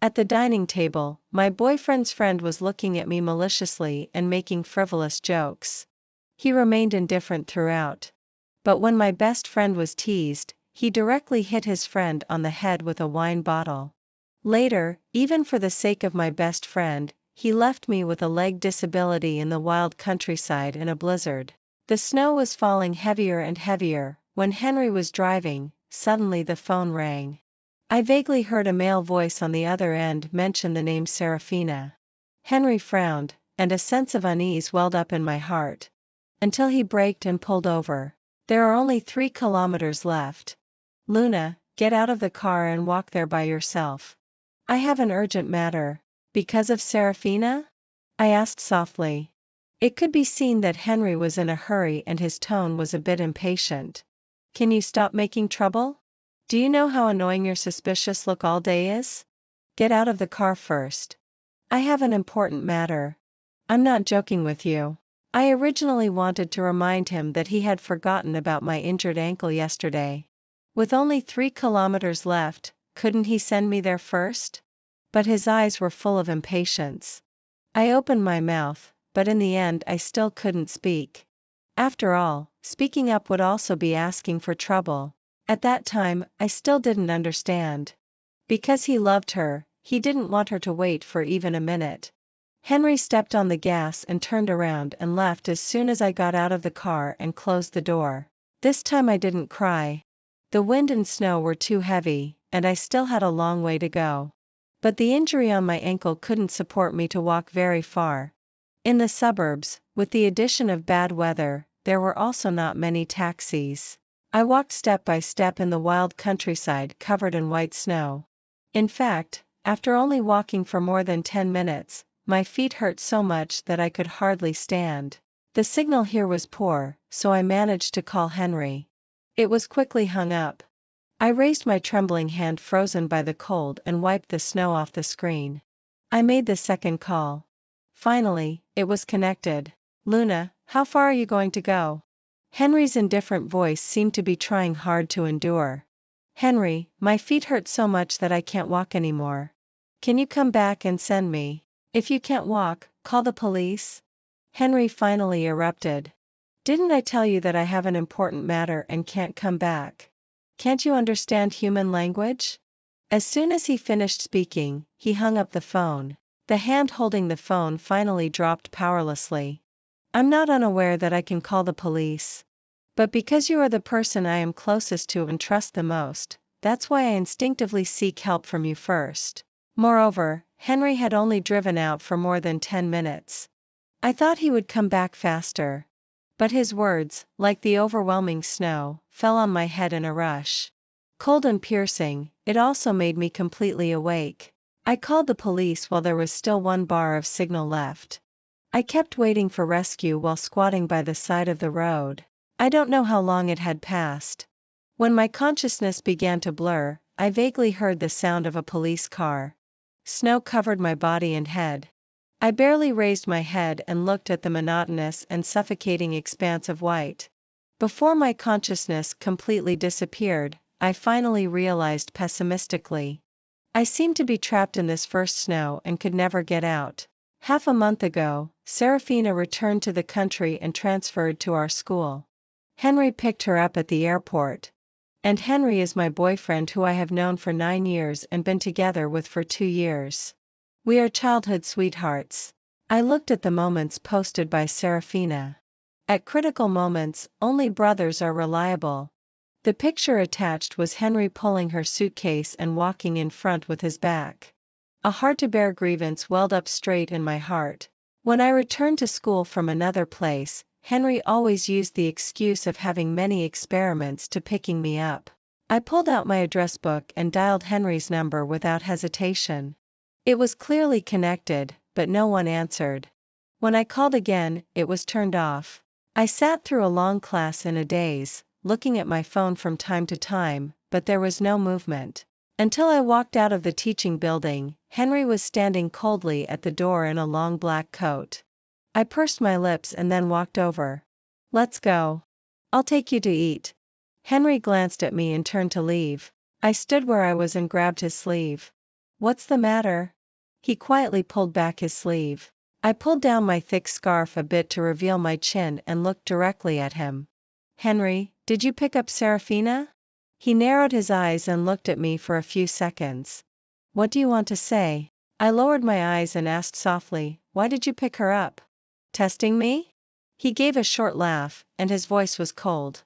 At the dining table, my boyfriend's friend was looking at me maliciously and making frivolous jokes. He remained indifferent throughout. But when my best friend was teased, he directly hit his friend on the head with a wine bottle. Later, even for the sake of my best friend, he left me with a leg disability in the wild countryside in a blizzard. The snow was falling heavier and heavier. When Henry was driving, suddenly the phone rang. I vaguely heard a male voice on the other end mention the name Serafina. Henry frowned, and a sense of unease welled up in my heart. Until he braked and pulled over. There are only 3 kilometers left. Luna, get out of the car and walk there by yourself. I have an urgent matter. Because of Serafina? I asked softly. It could be seen that Henry was in a hurry and his tone was a bit impatient. Can you stop making trouble? Do you know how annoying your suspicious look all day is? Get out of the car first. I have an important matter. I'm not joking with you. I originally wanted to remind him that he had forgotten about my injured ankle yesterday. With only 3 kilometers left, couldn't he send me there first? But his eyes were full of impatience. I opened my mouth, but in the end I still couldn't speak. After all, speaking up would also be asking for trouble. At that time, I still didn't understand. Because he loved her, he didn't want her to wait for even a minute. Henry stepped on the gas and turned around and left as soon as I got out of the car and closed the door. This time I didn't cry. The wind and snow were too heavy, and I still had a long way to go. But the injury on my ankle couldn't support me to walk very far. In the suburbs, with the addition of bad weather, there were also not many taxis. I walked step by step in the wild countryside covered in white snow. In fact, after only walking for more than 10 minutes, my feet hurt so much that I could hardly stand. The signal here was poor, so I managed to call Henry. It was quickly hung up. I raised my trembling hand frozen by the cold and wiped the snow off the screen. I made the second call. Finally, it was connected. Luna, how far are you going to go? Henry's indifferent voice seemed to be trying hard to endure. Henry, my feet hurt so much that I can't walk anymore. Can you come back and send me? If you can't walk, call the police. Henry finally erupted. Didn't I tell you that I have an important matter and can't come back? Can't you understand human language? As soon as he finished speaking, he hung up the phone. The hand holding the phone finally dropped powerlessly. I'm not unaware that I can call the police. But because you are the person I am closest to and trust the most, that's why I instinctively seek help from you first. Moreover, Henry had only driven out for more than 10 minutes. I thought he would come back faster. But his words, like the overwhelming snow, fell on my head in a rush. Cold and piercing, it also made me completely awake. I called the police while there was still 1 bar of signal left. I kept waiting for rescue while squatting by the side of the road. I don't know how long it had passed. When my consciousness began to blur, I vaguely heard the sound of a police car. Snow covered my body and head. I barely raised my head and looked at the monotonous and suffocating expanse of white. Before my consciousness completely disappeared, I finally realized pessimistically. I seemed to be trapped in this first snow and could never get out. Half a month ago, Serafina returned to the country and transferred to our school. Henry picked her up at the airport. And Henry is my boyfriend who I have known for 9 years and been together with for 2 years. We are childhood sweethearts. I looked at the moments posted by Serafina. At critical moments, only brothers are reliable. The picture attached was Henry pulling her suitcase and walking in front with his back. A hard-to-bear grievance welled up straight in my heart. When I returned to school from another place, Henry always used the excuse of having many experiments to picking me up. I pulled out my address book and dialed Henry's number without hesitation. It was clearly connected, but no one answered. When I called again, it was turned off. I sat through a long class in a daze, looking at my phone from time to time, but there was no movement. Until I walked out of the teaching building, Henry was standing coldly at the door in a long black coat. I pursed my lips and then walked over. Let's go. I'll take you to eat. Henry glanced at me and turned to leave. I stood where I was and grabbed his sleeve. What's the matter? He quietly pulled back his sleeve. I pulled down my thick scarf a bit to reveal my chin and looked directly at him. Henry, did you pick up Serafina? He narrowed his eyes and looked at me for a few seconds. What do you want to say? I lowered my eyes and asked softly, why did you pick her up? Testing me? He gave a short laugh, and his voice was cold.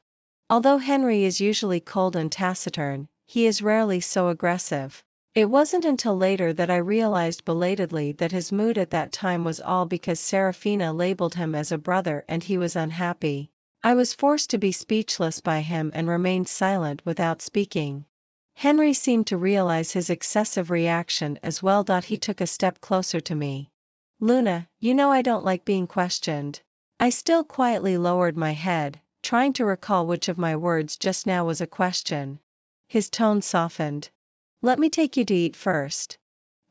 Although Henry is usually cold and taciturn, he is rarely so aggressive. It wasn't until later that I realized belatedly that his mood at that time was all because Serafina labeled him as a brother and he was unhappy. I was forced to be speechless by him and remained silent without speaking. Henry seemed to realize his excessive reaction as well. He took a step closer to me. Luna, you know I don't like being questioned. I still quietly lowered my head, trying to recall which of my words just now was a question. His tone softened. Let me take you to eat first.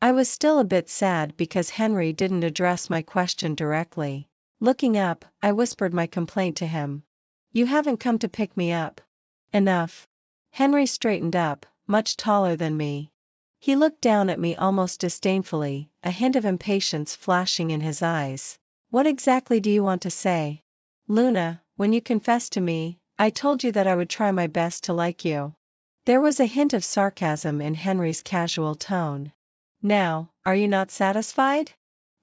I was still a bit sad because Henry didn't address my question directly. Looking up, I whispered my complaint to him. You haven't come to pick me up. Enough. Henry straightened up, much taller than me. He looked down at me almost disdainfully, a hint of impatience flashing in his eyes. What exactly do you want to say? Luna, when you confessed to me, I told you that I would try my best to like you. There was a hint of sarcasm in Henry's casual tone. Now, are you not satisfied?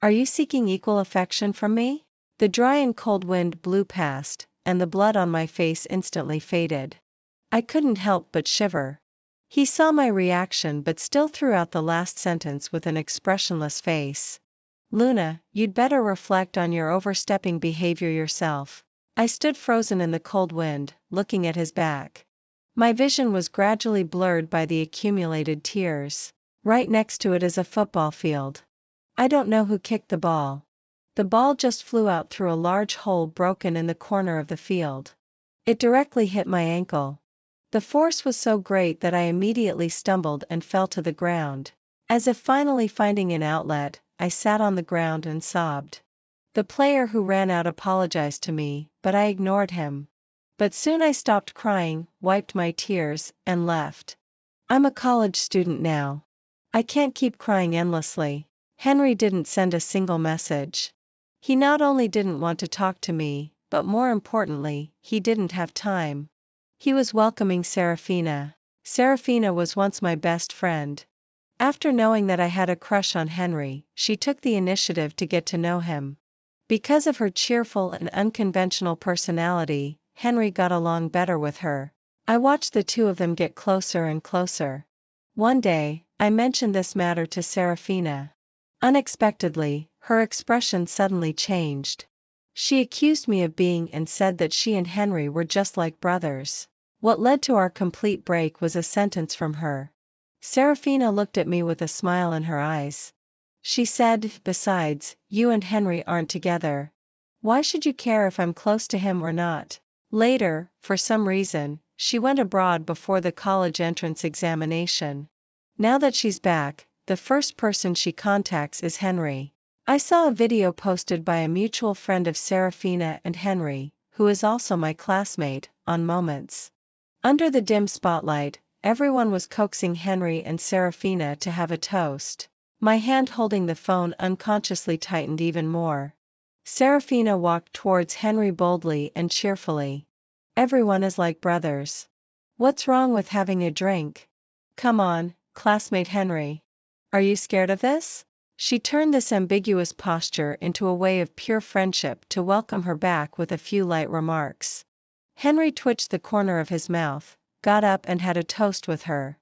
Are you seeking equal affection from me? The dry and cold wind blew past, and the blood on my face instantly faded. I couldn't help but shiver. He saw my reaction but still threw out the last sentence with an expressionless face. Luna, you'd better reflect on your overstepping behavior yourself. I stood frozen in the cold wind, looking at his back. My vision was gradually blurred by the accumulated tears. Right next to it is a football field. I don't know who kicked the ball. The ball just flew out through a large hole broken in the corner of the field. It directly hit my ankle. The force was so great that I immediately stumbled and fell to the ground. As if finally finding an outlet, I sat on the ground and sobbed. The player who ran out apologized to me, but I ignored him. But soon I stopped crying, wiped my tears, and left. I'm a college student now. I can't keep crying endlessly. Henry didn't send a single message. He not only didn't want to talk to me, but more importantly, he didn't have time. He was welcoming Serafina. Serafina was once my best friend. After knowing that I had a crush on Henry, she took the initiative to get to know him. Because of her cheerful and unconventional personality, Henry got along better with her. I watched the two of them get closer and closer. One day, I mentioned this matter to Serafina. Unexpectedly, her expression suddenly changed. She accused me of being and said that she and Henry were just like brothers. What led to our complete break was a sentence from her. Serafina looked at me with a smile in her eyes. She said, besides, you and Henry aren't together. Why should you care if I'm close to him or not? Later, for some reason, she went abroad before the college entrance examination. Now that she's back, the first person she contacts is Henry. I saw a video posted by a mutual friend of Serafina and Henry, who is also my classmate, on Moments. Under the dim spotlight, everyone was coaxing Henry and Serafina to have a toast. My hand holding the phone unconsciously tightened even more. Serafina walked towards Henry boldly and cheerfully. Everyone is like brothers. What's wrong with having a drink? Come on, classmate Henry. Are you scared of this? She turned this ambiguous posture into a way of pure friendship to welcome her back with a few light remarks. Henry twitched the corner of his mouth, got up and had a toast with her.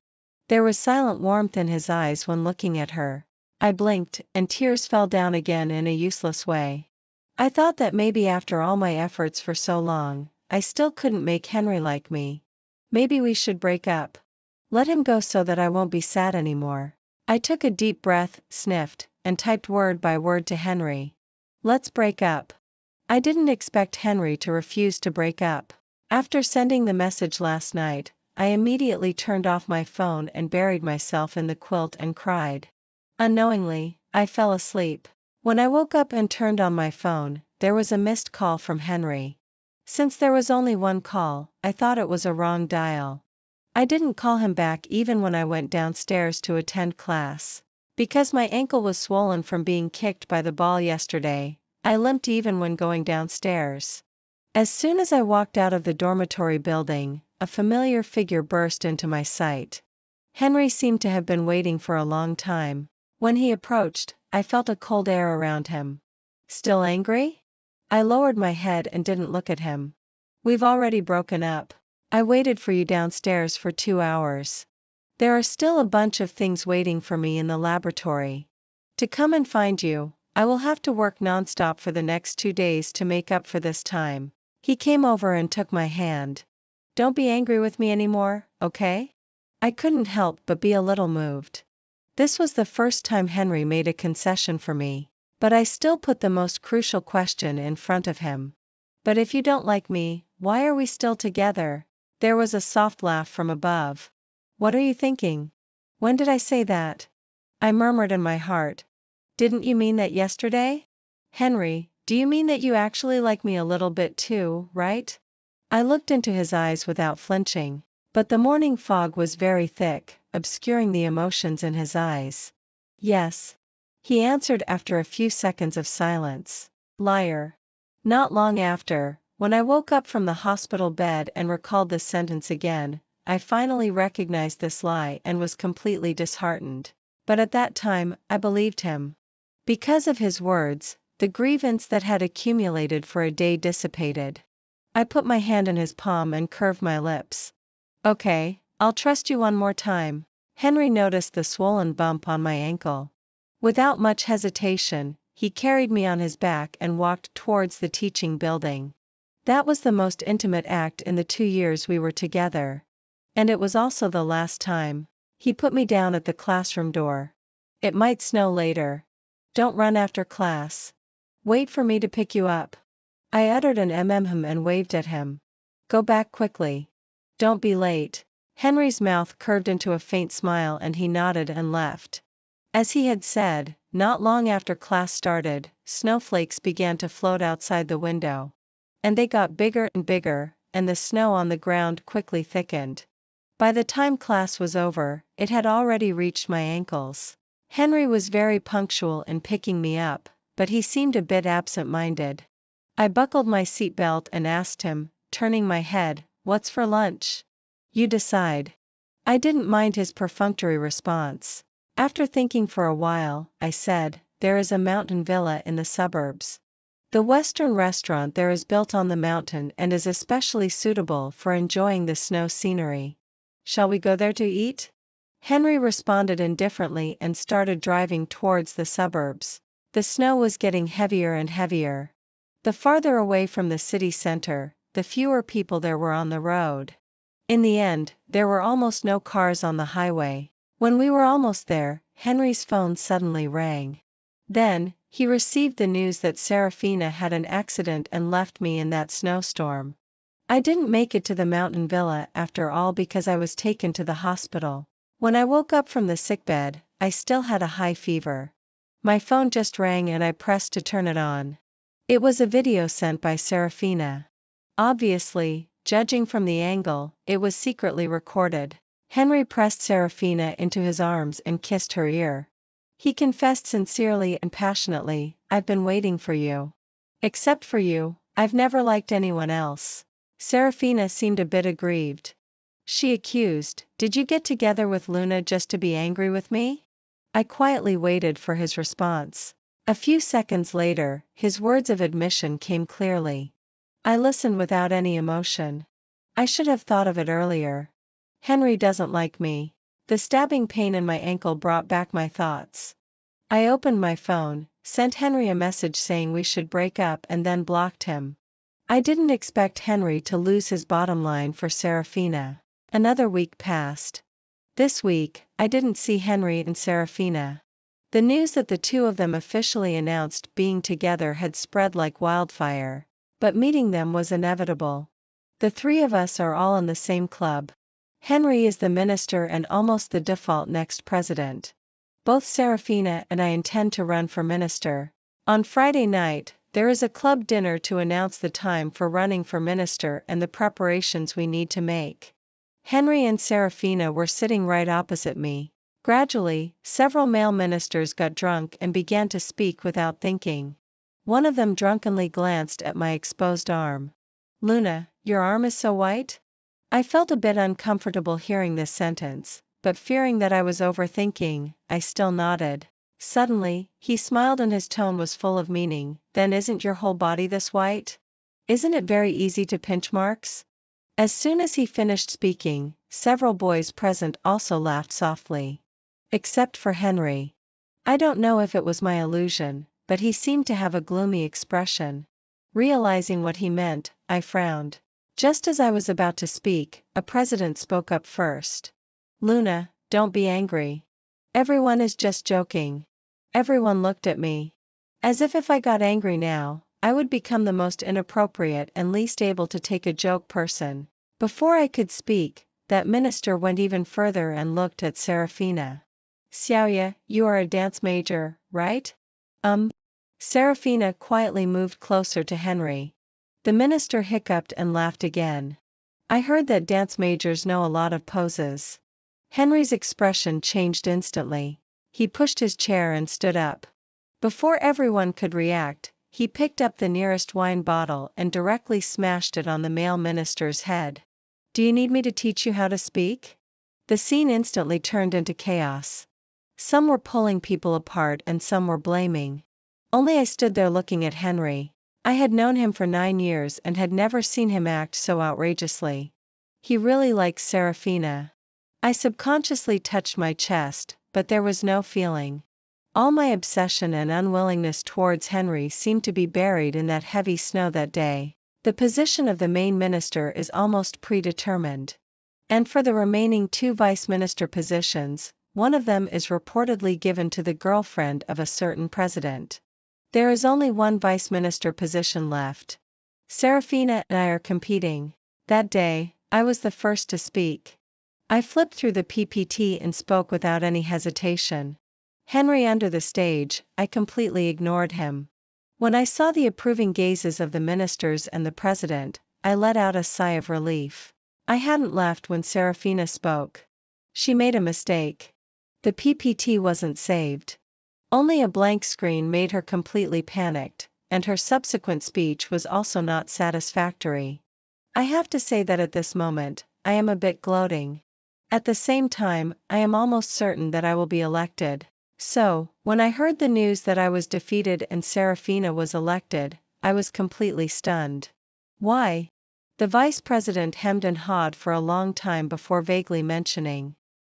There was silent warmth in his eyes when looking at her. I blinked, and tears fell down again in a useless way. I thought that maybe after all my efforts for so long, I still couldn't make Henry like me. Maybe we should break up. Let him go so that I won't be sad anymore. I took a deep breath, sniffed, and typed word by word to Henry. Let's break up. I didn't expect Henry to refuse to break up. After sending the message last night, I immediately turned off my phone and buried myself in the quilt and cried. Unknowingly, I fell asleep. When I woke up and turned on my phone, there was a missed call from Henry. Since there was only one call, I thought it was a wrong dial. I didn't call him back even when I went downstairs to attend class. Because my ankle was swollen from being kicked by the ball yesterday, I limped even when going downstairs. As soon as I walked out of the dormitory building, a familiar figure burst into my sight. Henry seemed to have been waiting for a long time. When he approached, I felt a cold air around him. Still angry? I lowered my head and didn't look at him. We've already broken up. I waited for you downstairs for 2 hours. There are still a bunch of things waiting for me in the laboratory. To come and find you, I will have to work nonstop for the next 2 days to make up for this time. He came over and took my hand. Don't be angry with me anymore, okay? I couldn't help but be a little moved. This was the first time Henry made a concession for me, but I still put the most crucial question in front of him. But if you don't like me, why are we still together? There was a soft laugh from above. What are you thinking? When did I say that? I murmured in my heart. Didn't you mean that yesterday? Henry, do you mean that you actually like me a little bit too, right? I looked into his eyes without flinching, but the morning fog was very thick, obscuring the emotions in his eyes. Yes. He answered after a few seconds of silence. Liar. Not long after, when I woke up from the hospital bed and recalled this sentence again, I finally recognized this lie and was completely disheartened. But at that time, I believed him. Because of his words, the grievance that had accumulated for a day dissipated. I put my hand in his palm and curved my lips. Okay, I'll trust you one more time. Henry noticed the swollen bump on my ankle. Without much hesitation, he carried me on his back and walked towards the teaching building. That was the most intimate act in the 2 years we were together. And it was also the last time. He put me down at the classroom door. It might snow later. Don't run after class. Wait for me to pick you up. I uttered an mm and waved at him. Go back quickly. Don't be late. Henry's mouth curved into a faint smile and he nodded and left. As he had said, not long after class started, snowflakes began to float outside the window. And they got bigger and bigger, and the snow on the ground quickly thickened. By the time class was over, it had already reached my ankles. Henry was very punctual in picking me up, but he seemed a bit absent-minded. I buckled my seatbelt and asked him, turning my head, "What's for lunch?" "You decide." I didn't mind his perfunctory response. After thinking for a while, I said, "There is a mountain villa in the suburbs. The Western restaurant there is built on the mountain and is especially suitable for enjoying the snow scenery. Shall we go there to eat?" Henry responded indifferently and started driving towards the suburbs. The snow was getting heavier and heavier. The farther away from the city center, the fewer people there were on the road. In the end, there were almost no cars on the highway. When we were almost there, Henry's phone suddenly rang. Then, he received the news that Serafina had an accident and left me in that snowstorm. I didn't make it to the mountain villa after all because I was taken to the hospital. When I woke up from the sickbed, I still had a high fever. My phone just rang and I pressed to turn it on. It was a video sent by Serafina. Obviously, judging from the angle, it was secretly recorded. Henry pressed Serafina into his arms and kissed her ear. He confessed sincerely and passionately, "I've been waiting for you. Except for you, I've never liked anyone else." Serafina seemed a bit aggrieved. She accused, "Did you get together with Luna just to be angry with me?" I quietly waited for his response. A few seconds later, his words of admission came clearly. I listened without any emotion. I should have thought of it earlier. Henry doesn't like me. The stabbing pain in my ankle brought back my thoughts. I opened my phone, sent Henry a message saying we should break up and then blocked him. I didn't expect Henry to lose his bottom line for Serafina. Another week passed. This week, I didn't see Henry and Serafina. The news that the two of them officially announced being together had spread like wildfire, but meeting them was inevitable. The three of us are all in the same club. Henry is the minister and almost the default next president. Both Serafina and I intend to run for minister. On Friday night, there is a club dinner to announce the time for running for minister and the preparations we need to make. Henry and Serafina were sitting right opposite me. Gradually, several male ministers got drunk and began to speak without thinking. One of them drunkenly glanced at my exposed arm. "Luna, your arm is so white?" I felt a bit uncomfortable hearing this sentence, but fearing that I was overthinking, I still nodded. Suddenly, he smiled and his tone was full of meaning. "Then isn't your whole body this white? Isn't it very easy to pinch marks?" As soon as he finished speaking, several boys present also laughed softly. Except for Henry. I don't know if it was my illusion, but he seemed to have a gloomy expression. Realizing what he meant, I frowned. Just as I was about to speak, a president spoke up first. "Luna, don't be angry. Everyone is just joking." Everyone looked at me. As if I got angry now, I would become the most inappropriate and least able to take a joke person. Before I could speak, that minister went even further and looked at Serafina. "Xiaoya, you are a dance major, right?" Serafina quietly moved closer to Henry. The minister hiccuped and laughed again. "I heard that dance majors know a lot of poses." Henry's expression changed instantly. He pushed his chair and stood up. Before everyone could react, he picked up the nearest wine bottle and directly smashed it on the male minister's head. "Do you need me to teach you how to speak?" The scene instantly turned into chaos. Some were pulling people apart and some were blaming. Only I stood there looking at Henry. I had known him for 9 years and had never seen him act so outrageously. He really likes Serafina. I subconsciously touched my chest, but there was no feeling. All my obsession and unwillingness towards Henry seemed to be buried in that heavy snow that day. The position of the main minister is almost predetermined. And for the remaining 2 vice minister positions, one of them is reportedly given to the girlfriend of a certain president. There is only one vice minister position left. Serafina and I are competing. That day, I was the first to speak. I flipped through the PPT and spoke without any hesitation. Henry under the stage, I completely ignored him. When I saw the approving gazes of the ministers and the president, I let out a sigh of relief. I hadn't laughed when Serafina spoke. She made a mistake. The PPT wasn't saved. Only a blank screen made her completely panicked, and her subsequent speech was also not satisfactory. I have to say that at this moment, I am a bit gloating. At the same time, I am almost certain that I will be elected. So, when I heard the news that I was defeated and Serafina was elected, I was completely stunned. "Why?" The vice president hemmed and hawed for a long time before vaguely mentioning.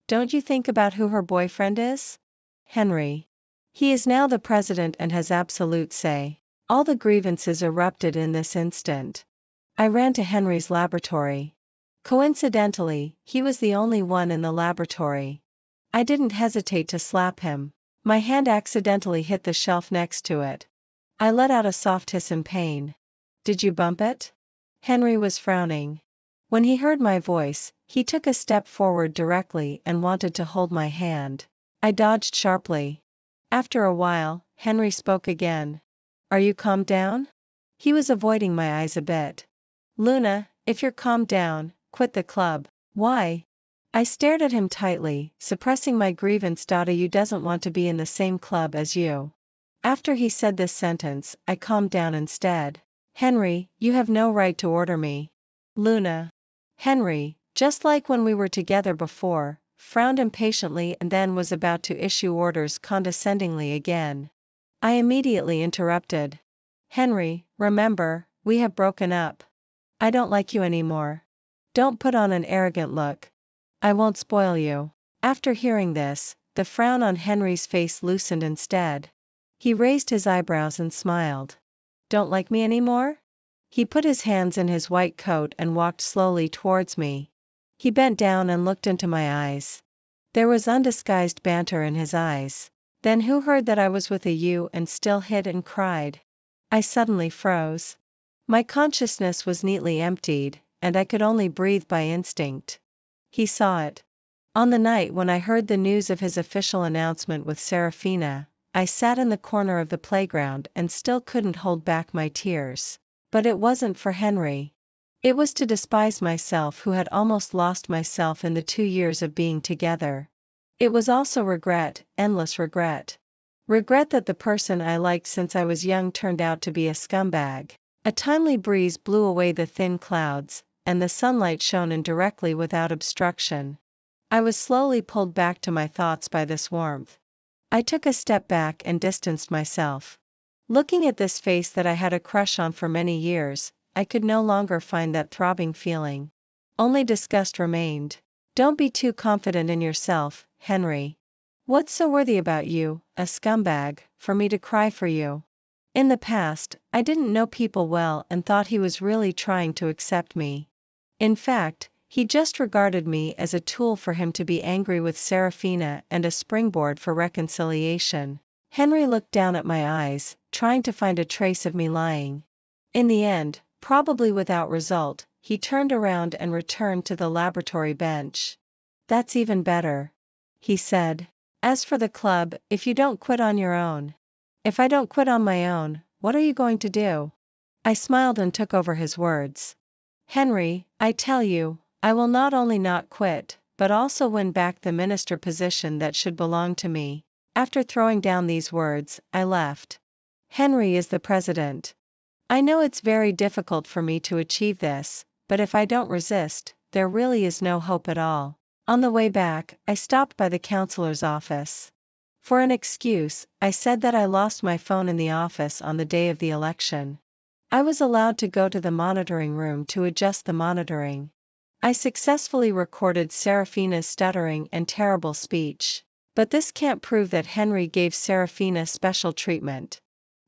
"Don't you think about who her boyfriend is?" "Henry. He is now the president and has absolute say." All the grievances erupted in this instant. I ran to Henry's laboratory. Coincidentally, he was the only one in the laboratory. I didn't hesitate to slap him. My hand accidentally hit the shelf next to it. I let out a soft hiss in pain. "Did you bump it?" Henry was frowning. When he heard my voice, he took a step forward directly and wanted to hold my hand. I dodged sharply. After a while, Henry spoke again. "Are you calmed down?" He was avoiding my eyes a bit. "Luna, if you're calmed down, quit the club." "Why?" I stared at him tightly, suppressing my grievance. "You doesn't want to be in the same club as you." After he said this sentence, I calmed down instead. "Henry, you have no right to order me." Luna. Henry, just like when we were together before, frowned impatiently and then was about to issue orders condescendingly again. I immediately interrupted. "Henry, remember, we have broken up. I don't like you anymore. Don't put on an arrogant look. I won't spoil you." After hearing this, the frown on Henry's face loosened instead. He raised his eyebrows and smiled. "Don't like me anymore?" He put his hands in his white coat and walked slowly towards me. He bent down and looked into my eyes. There was undisguised banter in his eyes. "Then who heard that I was with a you and still hid and cried?" I suddenly froze. My consciousness was neatly emptied, and I could only breathe by instinct. He saw it. On the night when I heard the news of his official announcement with Serafina, I sat in the corner of the playground and still couldn't hold back my tears. But it wasn't for Henry. It was to despise myself who had almost lost myself in the 2 years of being together. It was also regret, endless regret. Regret that the person I liked since I was young turned out to be a scumbag. A timely breeze blew away the thin clouds, and the sunlight shone in directly without obstruction. I was slowly pulled back to my thoughts by this warmth. I took a step back and distanced myself. Looking at this face that I had a crush on for many years, I could no longer find that throbbing feeling. Only disgust remained. Don't be too confident in yourself, Henry. What's so worthy about you, a scumbag, for me to cry for you? In the past, I didn't know people well and thought he was really trying to accept me. In fact, he just regarded me as a tool for him to be angry with Serafina and a springboard for reconciliation. Henry looked down at my eyes, trying to find a trace of me lying. In the end, probably without result, he turned around and returned to the laboratory bench. That's even better, he said. As for the club, if you don't quit on your own. If I don't quit on my own, what are you going to do? I smiled and took over his words. Henry, I tell you, I will not only not quit, but also win back the minister position that should belong to me. After throwing down these words, I left. Henry is the president. I know it's very difficult for me to achieve this, but if I don't resist, there really is no hope at all. On the way back, I stopped by the counselor's office. For an excuse, I said that I lost my phone in the office on the day of the election. I was allowed to go to the monitoring room to adjust the monitoring. I successfully recorded Serafina's stuttering and terrible speech. But this can't prove that Henry gave Serafina special treatment.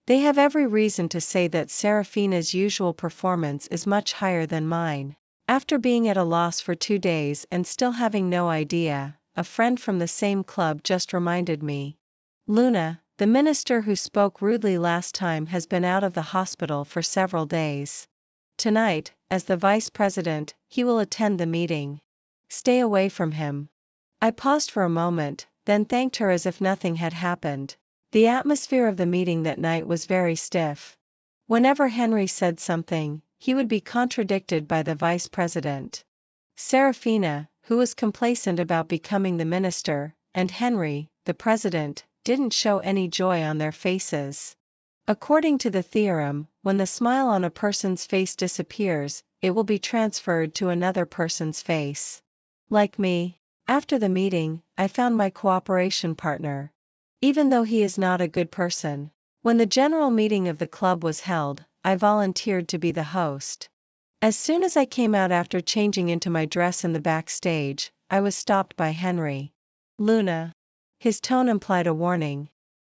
They have every reason to say that Serafina's usual performance is much higher than mine. After being at a loss for 2 days and still having no idea, a friend from the same club just reminded me. Luna, the minister who spoke rudely last time has been out of the hospital for several days. Tonight, as the vice president, he will attend the meeting. Stay away from him. I paused for a moment, then thanked her as if nothing had happened. The atmosphere of the meeting that night was very stiff. Whenever Henry said something, he would be contradicted by the vice president. Serafina, who was complacent about becoming the minister, and Henry, the president, didn't show any joy on their faces. According to the theorem, when the smile on a person's face disappears, it will be transferred to another person's face. Like me. After the meeting, I found my cooperation partner. Even though he is not a good person. When the general meeting of the club was held, I volunteered to be the host. As soon as I came out after changing into my dress in the backstage, I was stopped by Henry. Luna. His tone implied a warning.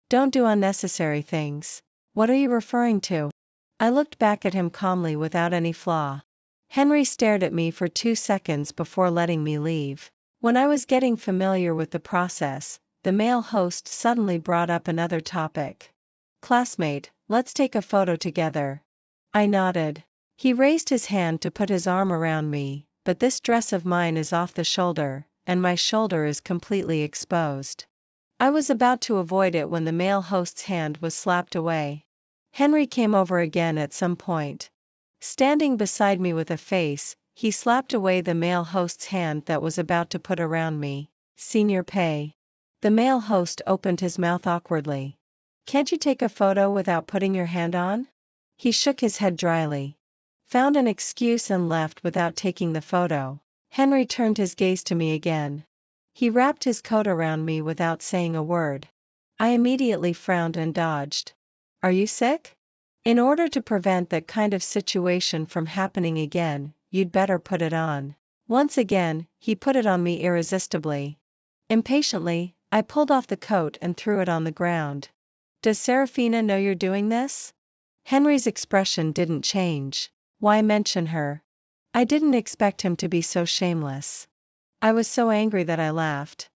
Don't do unnecessary things. What are you referring to? I looked back at him calmly without any flaw. Henry stared at me for 2 seconds before letting me leave. When I was getting familiar with the process, the male host suddenly brought up another topic. Classmate, let's take a photo together. I nodded. He raised his hand to put his arm around me, but this dress of mine is off the shoulder, and my shoulder is completely exposed. I was about to avoid it when the male host's hand was slapped away. Henry came over again at some point. Standing beside me with a face, he slapped away the male host's hand that was about to put around me. Senior pay. The male host opened his mouth awkwardly. Can't you take a photo without putting your hand on? He shook his head dryly. Found an excuse and left without taking the photo. Henry turned his gaze to me again. He wrapped his coat around me without saying a word. I immediately frowned and dodged. Are you sick? In order to prevent that kind of situation from happening again, you'd better put it on. Once again, he put it on me irresistibly. Impatiently, I pulled off the coat and threw it on the ground. Does Serafina know you're doing this? Henry's expression didn't change. Why mention her? I didn't expect him to be so shameless. I was so angry that I laughed.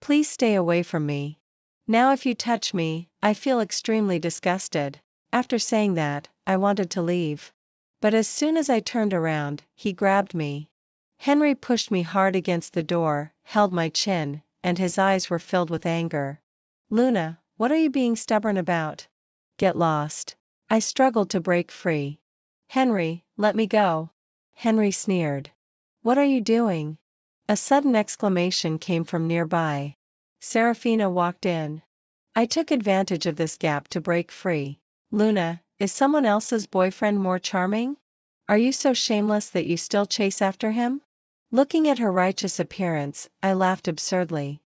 Please stay away from me. Now if you touch me, I feel extremely disgusted. After saying that, I wanted to leave. But as soon as I turned around, he grabbed me. Henry pushed me hard against the door, held my chin, and his eyes were filled with anger. Luna, what are you being stubborn about? Get lost. I struggled to break free. Henry, let me go. Henry sneered. What are you doing? A sudden exclamation came from nearby. Serafina walked in. I took advantage of this gap to break free. Luna, is someone else's boyfriend more charming? Are you so shameless that you still chase after him? Looking at her righteous appearance, I laughed absurdly.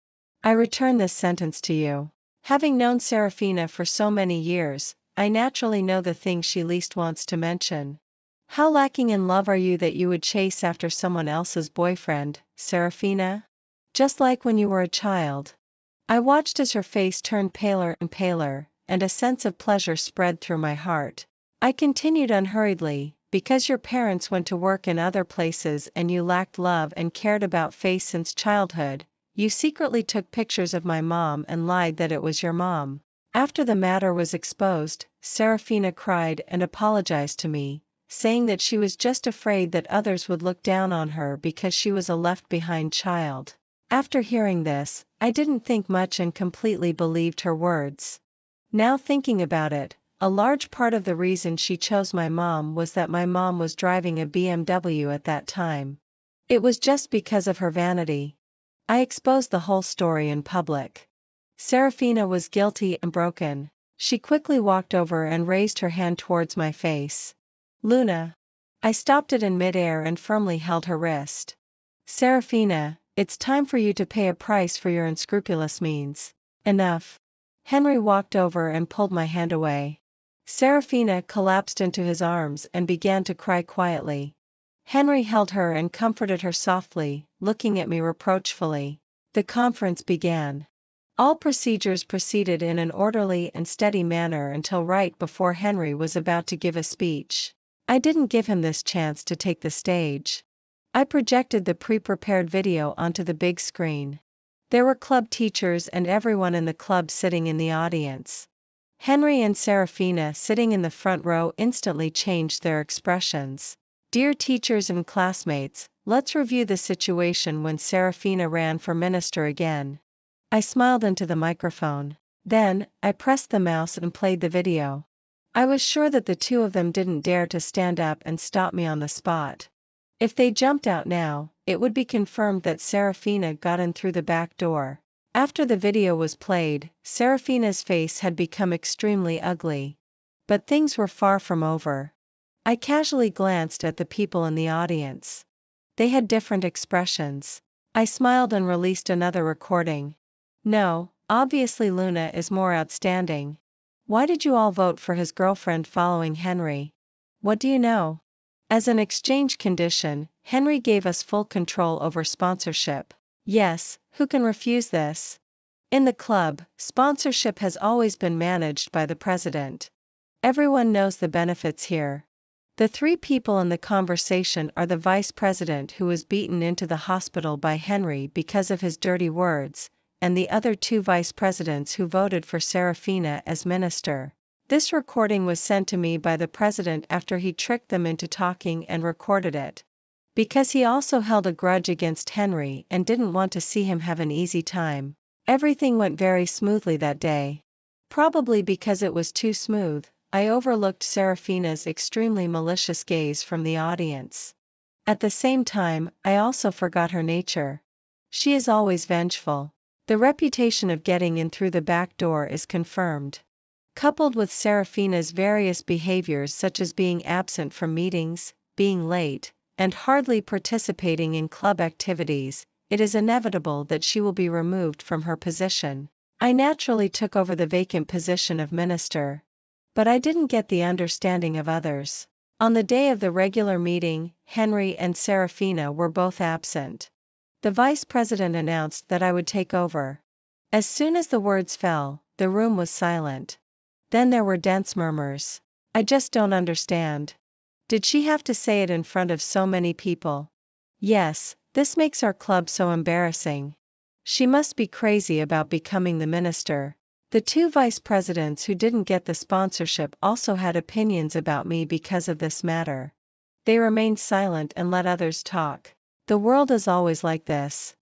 I return this sentence to you. Having known Serafina for so many years, I naturally know the things she least wants to mention. How lacking in love are you that you would chase after someone else's boyfriend, Serafina? Just like when you were a child. I watched as her face turned paler and paler, and a sense of pleasure spread through my heart. I continued unhurriedly, because your parents went to work in other places and you lacked love and cared about face since childhood, you secretly took pictures of my mom and lied that it was your mom. After the matter was exposed, Serafina cried and apologized to me, saying that she was just afraid that others would look down on her because she was a left-behind child. After hearing this, I didn't think much and completely believed her words. Now thinking about it, a large part of the reason she chose my mom was that my mom was driving a BMW at that time. It was just because of her vanity. I exposed the whole story in public. Serafina was guilty and broken. She quickly walked over and raised her hand towards my face. Luna. I stopped it in midair and firmly held her wrist. Serafina, it's time for you to pay a price for your unscrupulous means. Enough. Henry walked over and pulled my hand away. Serafina collapsed into his arms and began to cry quietly. Henry held her and comforted her softly, looking at me reproachfully. The conference began. All procedures proceeded in an orderly and steady manner until right before Henry was about to give a speech. I didn't give him this chance to take the stage. I projected the pre-prepared video onto the big screen. There were club teachers and everyone in the club sitting in the audience. Henry and Serafina sitting in the front row instantly changed their expressions. Dear teachers and classmates, let's review the situation when Serafina ran for minister again. I smiled into the microphone. Then, I pressed the mouse and played the video. I was sure that the two of them didn't dare to stand up and stop me on the spot. If they jumped out now, it would be confirmed that Serafina got in through the back door. After the video was played, Serafina's face had become extremely ugly. But things were far from over. I casually glanced at the people in the audience. They had different expressions. I smiled and released another recording. No, obviously Luna is more outstanding. Why did you all vote for his girlfriend following Henry? What do you know? As an exchange condition, Henry gave us full control over sponsorship. Yes, who can refuse this? In the club, sponsorship has always been managed by the president. Everyone knows the benefits here. The three people in the conversation are the vice president who was beaten into the hospital by Henry because of his dirty words, and the other two vice presidents who voted for Serafina as minister. This recording was sent to me by the president after he tricked them into talking and recorded it. Because he also held a grudge against Henry and didn't want to see him have an easy time. Everything went very smoothly that day. Probably because it was too smooth, I overlooked Serafina's extremely malicious gaze from the audience. At the same time, I also forgot her nature. She is always vengeful. The reputation of getting in through the back door is confirmed. Coupled with Serafina's various behaviors such as being absent from meetings, being late, and hardly participating in club activities, it is inevitable that she will be removed from her position. I naturally took over the vacant position of minister. But I didn't get the understanding of others. On the day of the regular meeting, Henry and Serafina were both absent. The vice president announced that I would take over. As soon as the words fell, the room was silent. Then there were dense murmurs. I just don't understand. Did she have to say it in front of so many people? Yes, this makes our club so embarrassing. She must be crazy about becoming the minister. The two vice presidents who didn't get the sponsorship also had opinions about me because of this matter. They remained silent and let others talk. The world is always like this.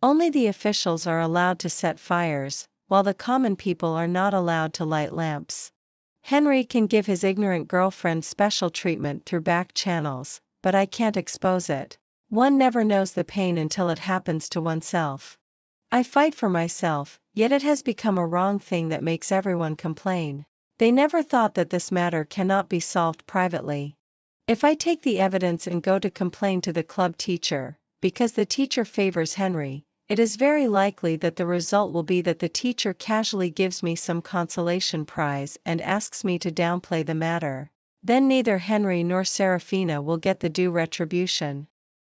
Only the officials are allowed to set fires, while the common people are not allowed to light lamps. Henry can give his ignorant girlfriend special treatment through back channels, but I can't expose it. One never knows the pain until it happens to oneself. I fight for myself, yet it has become a wrong thing that makes everyone complain. They never thought that this matter cannot be solved privately. If I take the evidence and go to complain to the club teacher, because the teacher favors Henry, it is very likely that the result will be that the teacher casually gives me some consolation prize and asks me to downplay the matter. Then neither Henry nor Serafina will get the due retribution.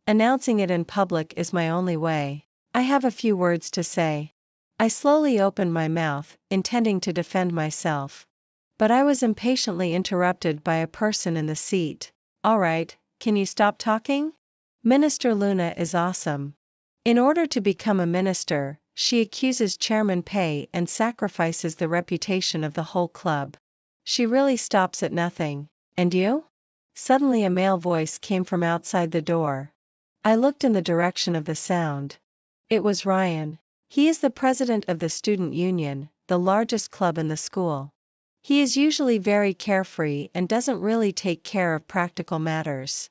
Announcing it in public is my only way. I have a few words to say. I slowly opened my mouth, intending to defend myself. But I was impatiently interrupted by a person in the seat. All right, can you stop talking? Minister Luna is awesome. In order to become a minister, she accuses Chairman Pei and sacrifices the reputation of the whole club. She really stops at nothing. And you? Suddenly a male voice came from outside the door. I looked in the direction of the sound. It was Ryan. He is the president of the student union, the largest club in the school. He is usually very carefree and doesn't really take care of practical matters.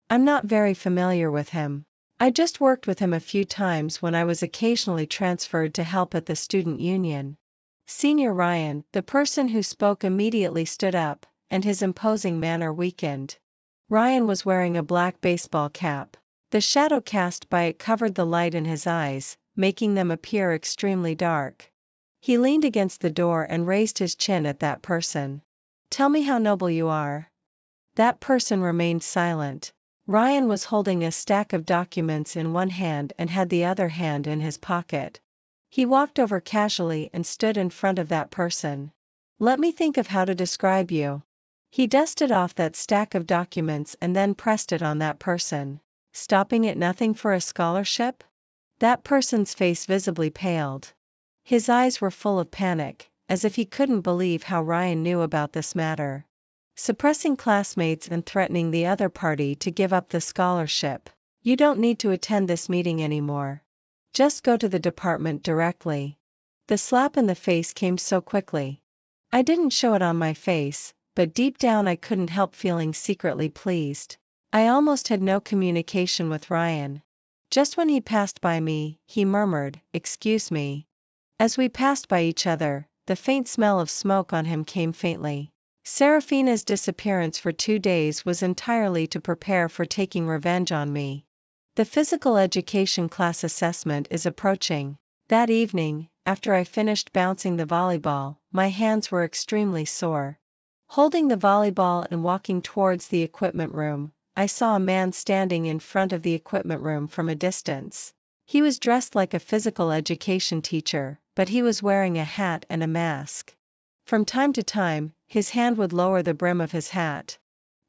I'm not very familiar with him. I just worked with him a few times when I was occasionally transferred to help at the student union. Senior Ryan, the person who spoke, immediately stood up, and his imposing manner weakened. Ryan was wearing a black baseball cap. The shadow cast by it covered the light in his eyes, making them appear extremely dark. He leaned against the door and raised his chin at that person. Tell me how noble you are. That person remained silent. Ryan was holding a stack of documents in one hand and had the other hand in his pocket. He walked over casually and stood in front of that person. Let me think of how to describe you. He dusted off that stack of documents and then pressed it on that person. Stopping at nothing for a scholarship? That person's face visibly paled. His eyes were full of panic, as if he couldn't believe how Ryan knew about this matter. Suppressing classmates and threatening the other party to give up the scholarship. You don't need to attend this meeting anymore. Just go to the department directly. The slap in the face came so quickly. I didn't show it on my face, but deep down I couldn't help feeling secretly pleased. I almost had no communication with Ryan. Just when he passed by me, he murmured, "Excuse me." As we passed by each other, the faint smell of smoke on him came faintly. Serafina's disappearance for 2 days was entirely to prepare for taking revenge on me. The physical education class assessment is approaching. That evening, after I finished bouncing the volleyball, my hands were extremely sore. Holding the volleyball and walking towards the equipment room, I saw a man standing in front of the equipment room from a distance. He was dressed like a physical education teacher, but he was wearing a hat and a mask. From time to time, his hand would lower the brim of his hat.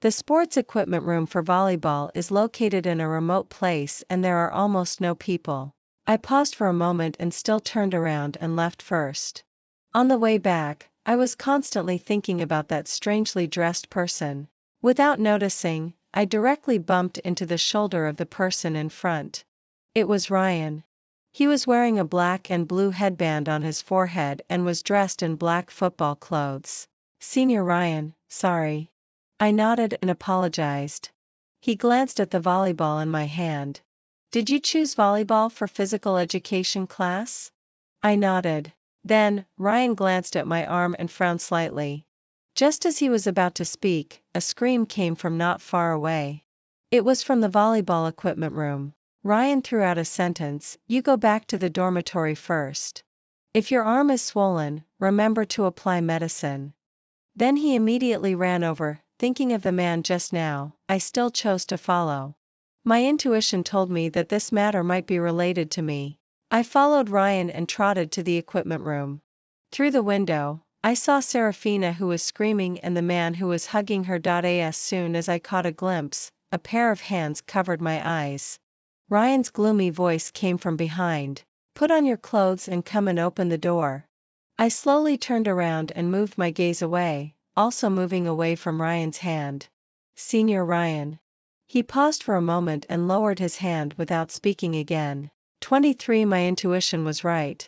The sports equipment room for volleyball is located in a remote place and there are almost no people. I paused for a moment and still turned around and left first. On the way back, I was constantly thinking about that strangely dressed person. Without noticing, I directly bumped into the shoulder of the person in front. It was Ryan. He was wearing a black and blue headband on his forehead and was dressed in black football clothes. Senior Ryan, sorry. I nodded and apologized. He glanced at the volleyball in my hand. Did you choose volleyball for physical education class? I nodded. Then, Ryan glanced at my arm and frowned slightly. Just as he was about to speak, a scream came from not far away. It was from the volleyball equipment room. Ryan threw out a sentence, "You go back to the dormitory first. If your arm is swollen, remember to apply medicine." Then he immediately ran over. Thinking of the man just now, I still chose to follow. My intuition told me that this matter might be related to me. I followed Ryan and trotted to the equipment room. Through the window, I saw Serafina, who was screaming, and the man who was hugging her. As soon as I caught a glimpse, a pair of hands covered my eyes. Ryan's gloomy voice came from behind. "Put on your clothes and come and open the door." I slowly turned around and moved my gaze away, also moving away from Ryan's hand. Senior Ryan. He paused for a moment and lowered his hand without speaking again. 23. My intuition was right.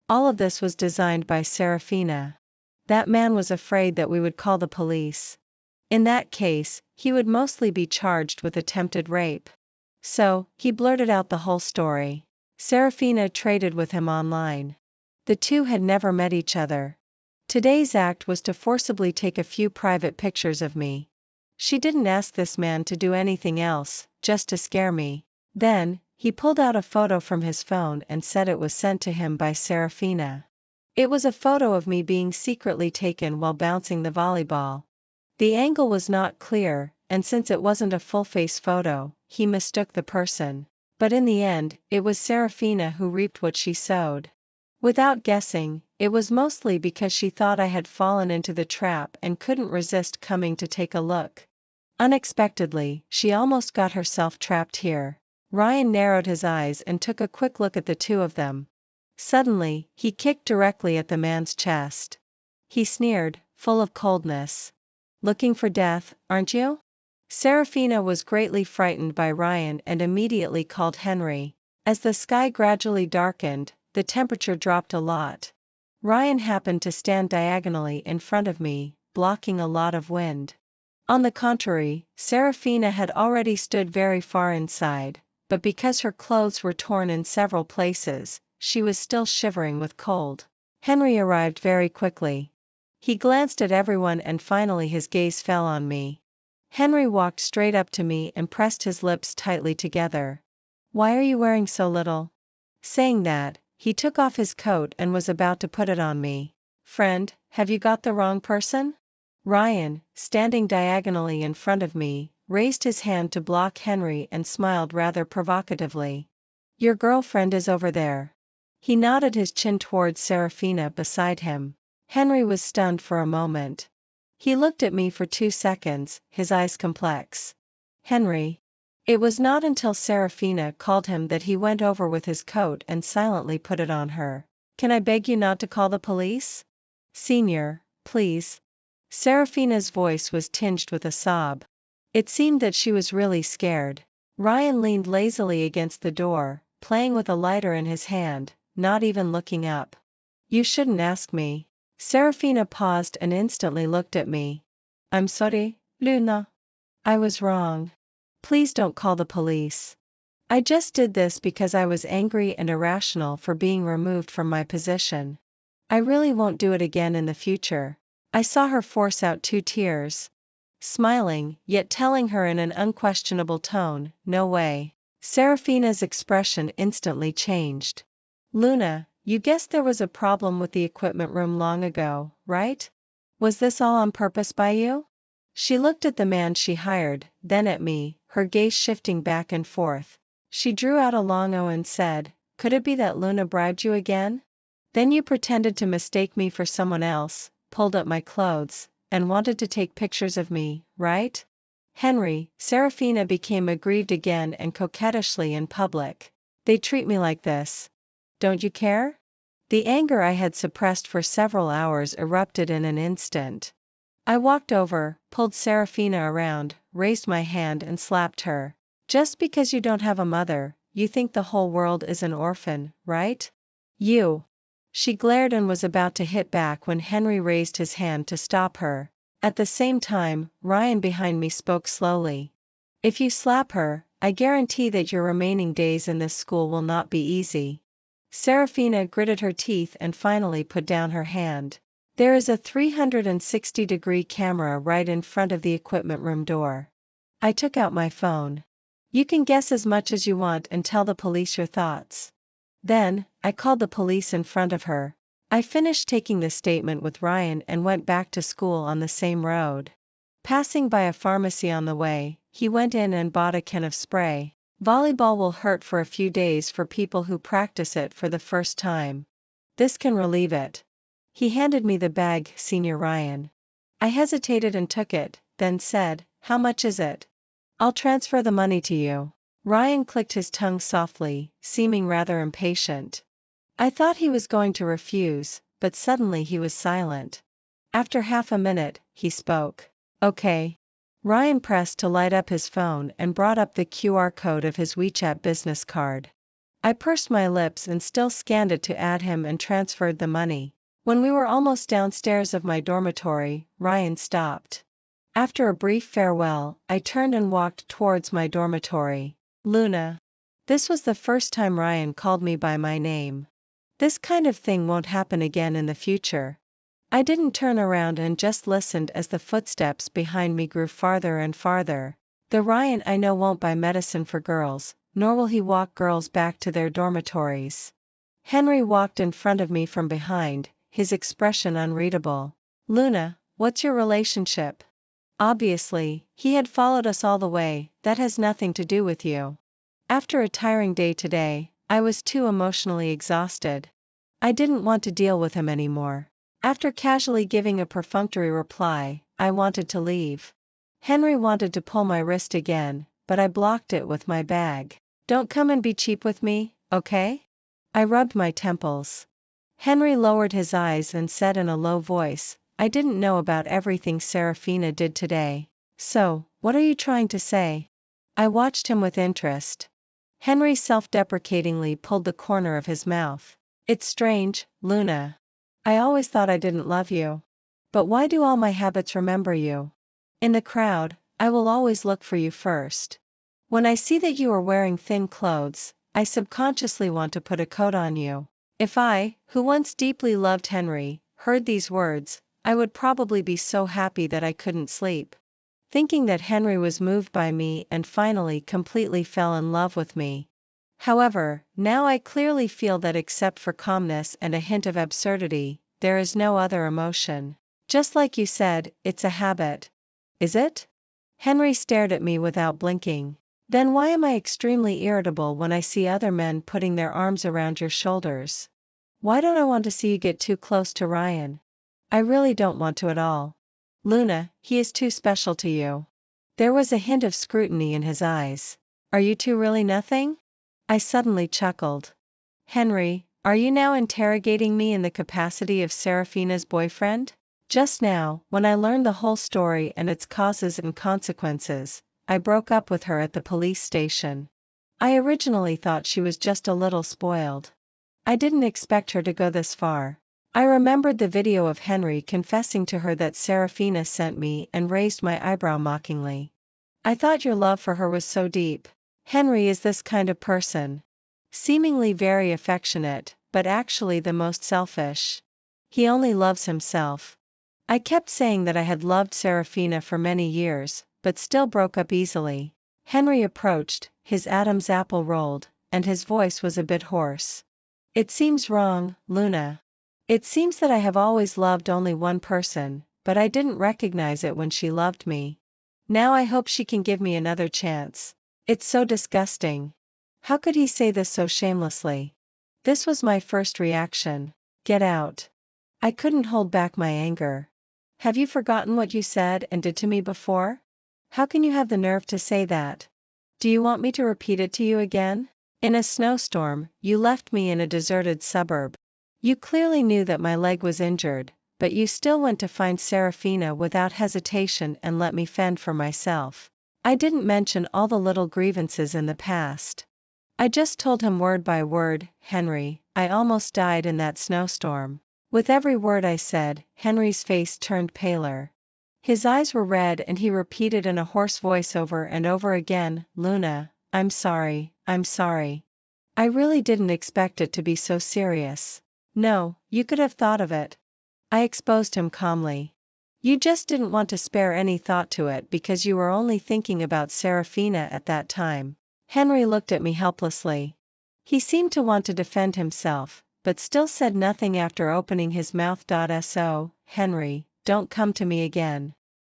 All of this was designed by Serafina. That man was afraid that we would call the police. In that case, he would mostly be charged with attempted rape. So, he blurted out the whole story. Serafina traded with him online. The two had never met each other. Today's act was to forcibly take a few private pictures of me. She didn't ask this man to do anything else, just to scare me. Then, he pulled out a photo from his phone and said it was sent to him by Serafina. It was a photo of me being secretly taken while bouncing the volleyball. The angle was not clear, and since it wasn't a full-face photo, he mistook the person. But in the end, it was Serafina who reaped what she sowed. Without guessing, it was mostly because she thought I had fallen into the trap and couldn't resist coming to take a look. Unexpectedly, she almost got herself trapped here. Ryan narrowed his eyes and took a quick look at the two of them. Suddenly, he kicked directly at the man's chest. He sneered, full of coldness. "Looking for death, aren't you?" Serafina was greatly frightened by Ryan and immediately called Henry. As the sky gradually darkened, the temperature dropped a lot. Ryan happened to stand diagonally in front of me, blocking a lot of wind. On the contrary, Serafina had already stood very far inside, but because her clothes were torn in several places, she was still shivering with cold. Henry arrived very quickly. He glanced at everyone and finally his gaze fell on me. Henry walked straight up to me and pressed his lips tightly together. "Why are you wearing so little?" Saying that, he took off his coat and was about to put it on me. "Friend, have you got the wrong person?" Ryan, standing diagonally in front of me, raised his hand to block Henry and smiled rather provocatively. "Your girlfriend is over there." He nodded his chin towards Serafina beside him. Henry was stunned for a moment. He looked at me for 2 seconds, his eyes complex. "Henry." It was not until Serafina called him that he went over with his coat and silently put it on her. "Can I beg you not to call the police?" "Senior, please." Serafina's voice was tinged with a sob. It seemed that she was really scared. Ryan leaned lazily against the door, playing with a lighter in his hand, not even looking up. "You shouldn't ask me." Serafina paused and instantly looked at me. "I'm sorry, Luna. I was wrong. Please don't call the police. I just did this because I was angry and irrational for being removed from my position. I really won't do it again in the future." I saw her force out 2 tears. Smiling, yet telling her in an unquestionable tone, "No way." Serafina's expression instantly changed. "Luna, you guessed there was a problem with the equipment room long ago, right? Was this all on purpose by you?" She looked at the man she hired, then at me, her gaze shifting back and forth. She drew out a long O and said, "Could it be that Luna bribed you again? Then you pretended to mistake me for someone else, pulled up my clothes, and wanted to take pictures of me, right?" "Henry," Serafina became aggrieved again and coquettishly in public. "They treat me like this. Don't you care?" The anger I had suppressed for several hours erupted in an instant. I walked over, pulled Serafina around, raised my hand and slapped her. "Just because you don't have a mother, you think the whole world is an orphan, right? You." She glared and was about to hit back when Henry raised his hand to stop her. At the same time, Ryan behind me spoke slowly. "If you slap her, I guarantee that your remaining days in this school will not be easy." Serafina gritted her teeth and finally put down her hand. "There is a 360-degree camera right in front of the equipment room door." I took out my phone. "You can guess as much as you want and tell the police your thoughts." Then, I called the police in front of her. I finished taking the statement with Ryan and went back to school on the same road. Passing by a pharmacy on the way, he went in and bought a can of spray. "Volleyball will hurt for a few days for people who practice it for the first time. This can relieve it." He handed me the bag, Senior Ryan. I hesitated and took it, then said, "How much is it?" "I'll transfer the money to you." Ryan clicked his tongue softly, seeming rather impatient. I thought he was going to refuse, but suddenly he was silent. After half a minute, he spoke. "Okay." Ryan pressed to light up his phone and brought up the QR code of his WeChat business card. I pursed my lips and still scanned it to add him and transferred the money. When we were almost downstairs of my dormitory, Ryan stopped. After a brief farewell, I turned and walked towards my dormitory. "Luna." This was the first time Ryan called me by my name. This kind of thing won't happen again in the future. I didn't turn around and just listened as the footsteps behind me grew farther and farther. The Ryan I know won't buy medicine for girls, nor will he walk girls back to their dormitories. Henry walked in front of me from behind, his expression unreadable. Luna, what's your relationship? Obviously, he had followed us all the way. That has nothing to do with you. After a tiring day today, I was too emotionally exhausted. I didn't want to deal with him anymore. After casually giving a perfunctory reply, I wanted to leave. Henry wanted to pull my wrist again, but I blocked it with my bag. Don't come and be cheap with me, okay? I rubbed my temples. Henry lowered his eyes and said in a low voice, I didn't know about everything Serafina did today. So, what are you trying to say? I watched him with interest. Henry self-deprecatingly pulled the corner of his mouth. It's strange, Luna. I always thought I didn't love you. But why do all my habits remember you? In the crowd, I will always look for you first. When I see that you are wearing thin clothes, I subconsciously want to put a coat on you. If I, who once deeply loved Henry, heard these words, I would probably be so happy that I couldn't sleep. Thinking that Henry was moved by me and finally completely fell in love with me. However, now I clearly feel that except for calmness and a hint of absurdity, there is no other emotion. Just like you said, it's a habit. Is it? Henry stared at me without blinking. Then why am I extremely irritable when I see other men putting their arms around your shoulders? Why don't I want to see you get too close to Ryan? I really don't want to at all. Luna, he is too special to you. There was a hint of scrutiny in his eyes. Are you two really nothing? I suddenly chuckled. Henry, are you now interrogating me in the capacity of Serafina's boyfriend? Just now, when I learned the whole story and its causes and consequences, I broke up with her at the police station. I originally thought she was just a little spoiled. I didn't expect her to go this far. I remembered the video of Henry confessing to her that Serafina sent me and raised my eyebrow mockingly. I thought your love for her was so deep. Henry is this kind of person. Seemingly very affectionate, but actually the most selfish. He only loves himself. I kept saying that I had loved Serafina for many years, but still broke up easily. Henry approached, his Adam's apple rolled, and his voice was a bit hoarse. It seems wrong, Luna. It seems that I have always loved only one person, but I didn't recognize it when she loved me. Now I hope she can give me another chance. It's so disgusting. How could he say this so shamelessly? This was my first reaction. Get out. I couldn't hold back my anger. Have you forgotten what you said and did to me before? How can you have the nerve to say that? Do you want me to repeat it to you again? In a snowstorm, you left me in a deserted suburb. You clearly knew that my leg was injured, but you still went to find Serafina without hesitation and let me fend for myself. I didn't mention all the little grievances in the past. I just told him word by word, Henry, I almost died in that snowstorm. With every word I said, Henry's face turned paler. His eyes were red and he repeated in a hoarse voice over and over again, Luna, I'm sorry, I'm sorry. I really didn't expect it to be so serious. No, you could have thought of it. I exposed him calmly. You just didn't want to spare any thought to it because you were only thinking about Serafina at that time. Henry looked at me helplessly. He seemed to want to defend himself, but still said nothing after opening his mouth. So, Henry, don't come to me again.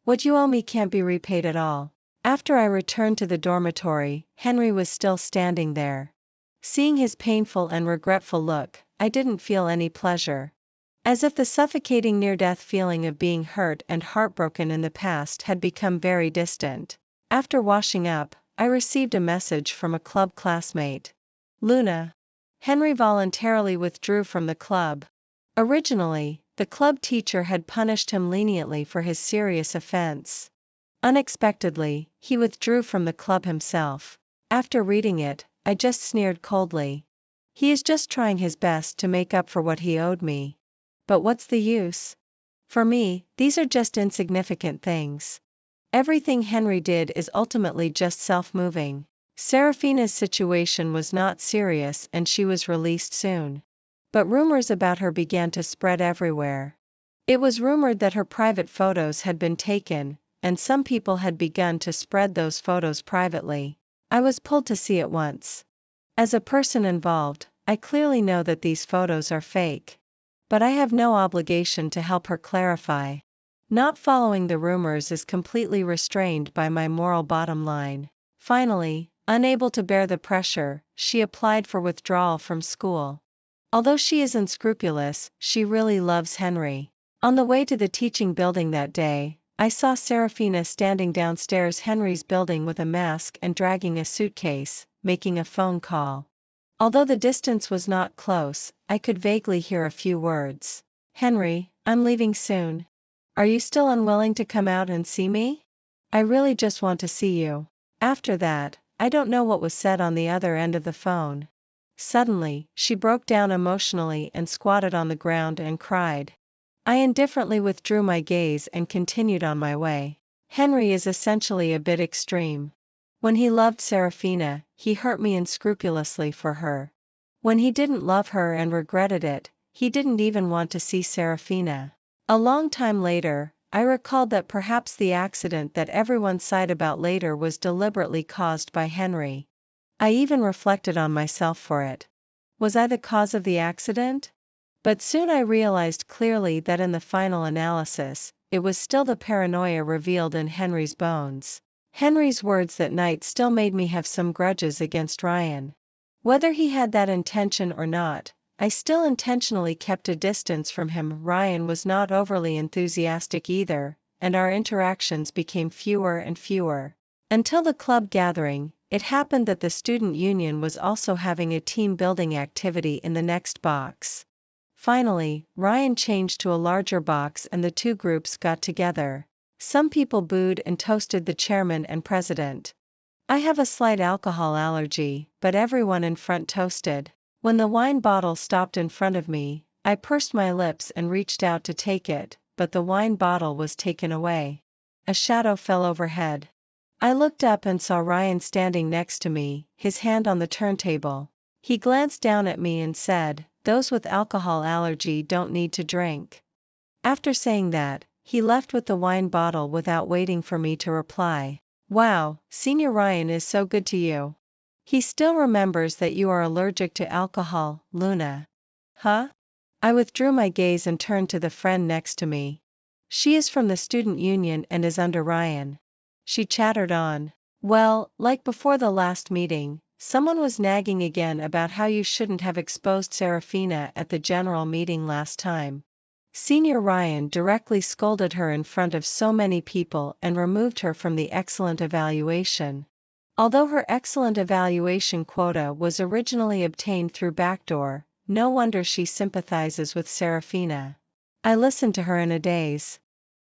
What you owe me can't be repaid at all. After I returned to the dormitory, Henry was still standing there. Seeing his painful and regretful look, I didn't feel any pleasure. As if the suffocating near-death feeling of being hurt and heartbroken in the past had become very distant. After washing up, I received a message from a club classmate. Luna. Henry voluntarily withdrew from the club. Originally, the club teacher had punished him leniently for his serious offense. Unexpectedly, he withdrew from the club himself. After reading it, I just sneered coldly. He is just trying his best to make up for what he owed me. But what's the use? For me, these are just insignificant things. Everything Henry did is ultimately just self-moving. Seraphina's situation was not serious and she was released soon. But rumors about her began to spread everywhere. It was rumored that her private photos had been taken, and some people had begun to spread those photos privately. I was pulled to see at once. As a person involved, I clearly know that these photos are fake. But I have no obligation to help her clarify. Not following the rumors is completely restrained by my moral bottom line. Finally, unable to bear the pressure, she applied for withdrawal from school. Although she is unscrupulous, she really loves Henry. On the way to the teaching building that day, I saw Seraphina standing downstairs Henry's building with a mask and dragging a suitcase, making a phone call. Although the distance was not close, I could vaguely hear a few words. "Henry, I'm leaving soon. Are you still unwilling to come out and see me? I really just want to see you." After that, I don't know what was said on the other end of the phone. Suddenly, she broke down emotionally and squatted on the ground and cried. I indifferently withdrew my gaze and continued on my way. Henry is essentially a bit extreme. When he loved Seraphina, he hurt me unscrupulously for her. When he didn't love her and regretted it, he didn't even want to see Seraphina. A long time later, I recalled that perhaps the accident that everyone sighed about later was deliberately caused by Henry. I even reflected on myself for it. Was I the cause of the accident? But soon I realized clearly that in the final analysis, it was still the paranoia revealed in Henry's bones. Henry's words that night still made me have some grudges against Ryan. Whether he had that intention or not, I still intentionally kept a distance from him. Ryan was not overly enthusiastic either, and our interactions became fewer and fewer. Until the club gathering, it happened that the student union was also having a team building activity in the next box. Finally, Ryan changed to a larger box and the two groups got together. Some people booed and toasted the chairman and president. I have a slight alcohol allergy, but everyone in front toasted. When the wine bottle stopped in front of me, I pursed my lips and reached out to take it, but the wine bottle was taken away. A shadow fell overhead. I looked up and saw Ryan standing next to me, his hand on the turntable. He glanced down at me and said, "Those with alcohol allergy don't need to drink." After saying that, he left with the wine bottle without waiting for me to reply. Wow, Senior Ryan is so good to you. He still remembers that you are allergic to alcohol, Luna. Huh? I withdrew my gaze and turned to the friend next to me. She is from the student union and is under Ryan. She chattered on. Well, like before the last meeting, someone was nagging again about how you shouldn't have exposed Seraphina at the general meeting last time. Senior Ryan directly scolded her in front of so many people and removed her from the excellent evaluation. Although her excellent evaluation quota was originally obtained through backdoor, no wonder she sympathizes with Seraphina. I listened to her in a daze.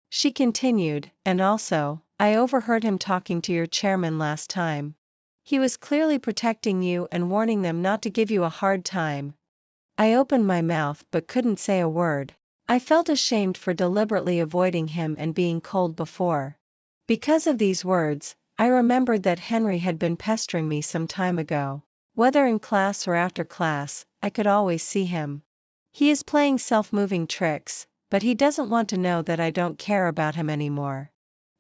She continued, and also, I overheard him talking to your chairman last time. He was clearly protecting you and warning them not to give you a hard time. I opened my mouth but couldn't say a word. I felt ashamed for deliberately avoiding him and being cold before. Because of these words, I remembered that Henry had been pestering me some time ago. Whether in class or after class, I could always see him. He is playing self-moving tricks, but he doesn't want to know that I don't care about him anymore.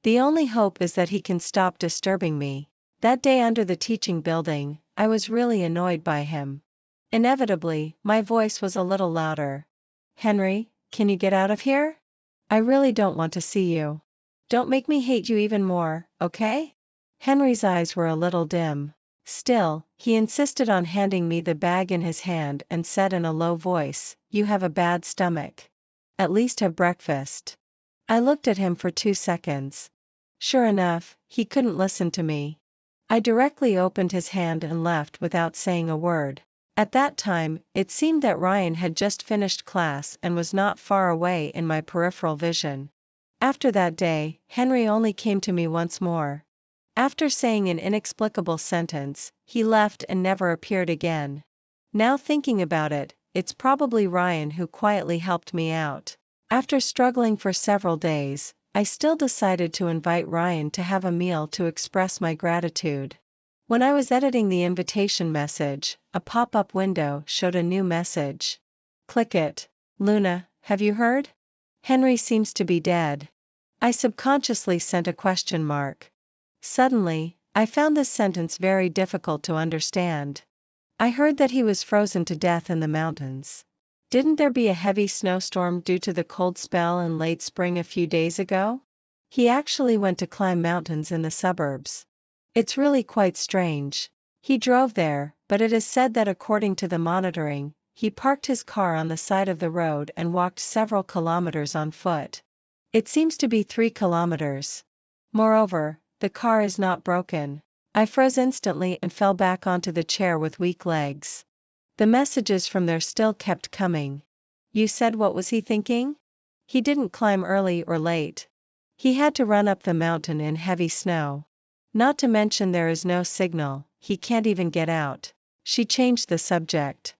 The only hope is that he can stop disturbing me. That day under the teaching building, I was really annoyed by him. Inevitably, my voice was a little louder. Henry, can you get out of here? I really don't want to see you. Don't make me hate you even more, okay? Henry's eyes were a little dim. Still, he insisted on handing me the bag in his hand and said in a low voice, "You have a bad stomach. At least have breakfast." I looked at him for 2 seconds. Sure enough, he couldn't listen to me. I directly opened his hand and left without saying a word. At that time, it seemed that Ryan had just finished class and was not far away in my peripheral vision. After that day, Henry only came to me once more. After saying an inexplicable sentence, he left and never appeared again. Now thinking about it, it's probably Ryan who quietly helped me out. After struggling for several days, I still decided to invite Ryan to have a meal to express my gratitude. When I was editing the invitation message, a pop-up window showed a new message. Click it. Luna, have you heard? Henry seems to be dead. I subconsciously sent a question mark. Suddenly, I found this sentence very difficult to understand. I heard that he was frozen to death in the mountains. Didn't there be a heavy snowstorm due to the cold spell in late spring a few days ago? He actually went to climb mountains in the suburbs. It's really quite strange. He drove there, but it is said that according to the monitoring, he parked his car on the side of the road and walked several kilometers on foot. It seems to be 3 kilometers. Moreover, the car is not broken. I froze instantly and fell back onto the chair with weak legs. The messages from there still kept coming. You said what was he thinking? He didn't climb early or late. He had to run up the mountain in heavy snow. Not to mention there is no signal, he can't even get out. She changed the subject.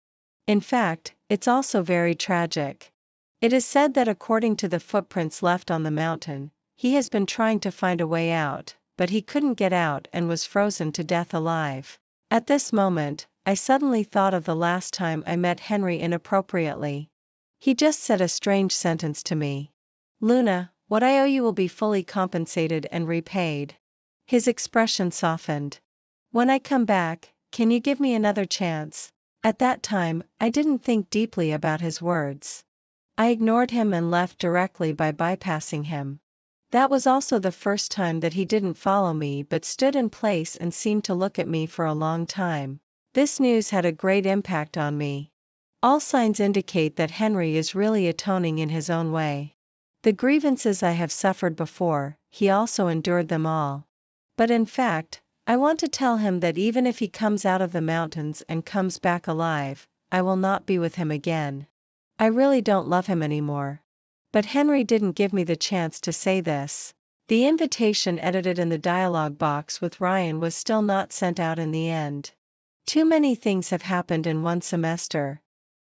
In fact, it's also very tragic. It is said that according to the footprints left on the mountain, he has been trying to find a way out, but he couldn't get out and was frozen to death alive. At this moment, I suddenly thought of the last time I met Henry inappropriately. He just said a strange sentence to me. Luna, what I owe you will be fully compensated and repaid. His expression softened. When I come back, can you give me another chance? At that time, I didn't think deeply about his words. I ignored him and left directly by bypassing him. That was also the first time that he didn't follow me but stood in place and seemed to look at me for a long time. This news had a great impact on me. All signs indicate that Henry is really atoning in his own way. The grievances I have suffered before, he also endured them all. But in fact, I want to tell him that even if he comes out of the mountains and comes back alive, I will not be with him again. I really don't love him anymore. But Henry didn't give me the chance to say this. The invitation edited in the dialogue box with Ryan was still not sent out in the end. Too many things have happened in one semester.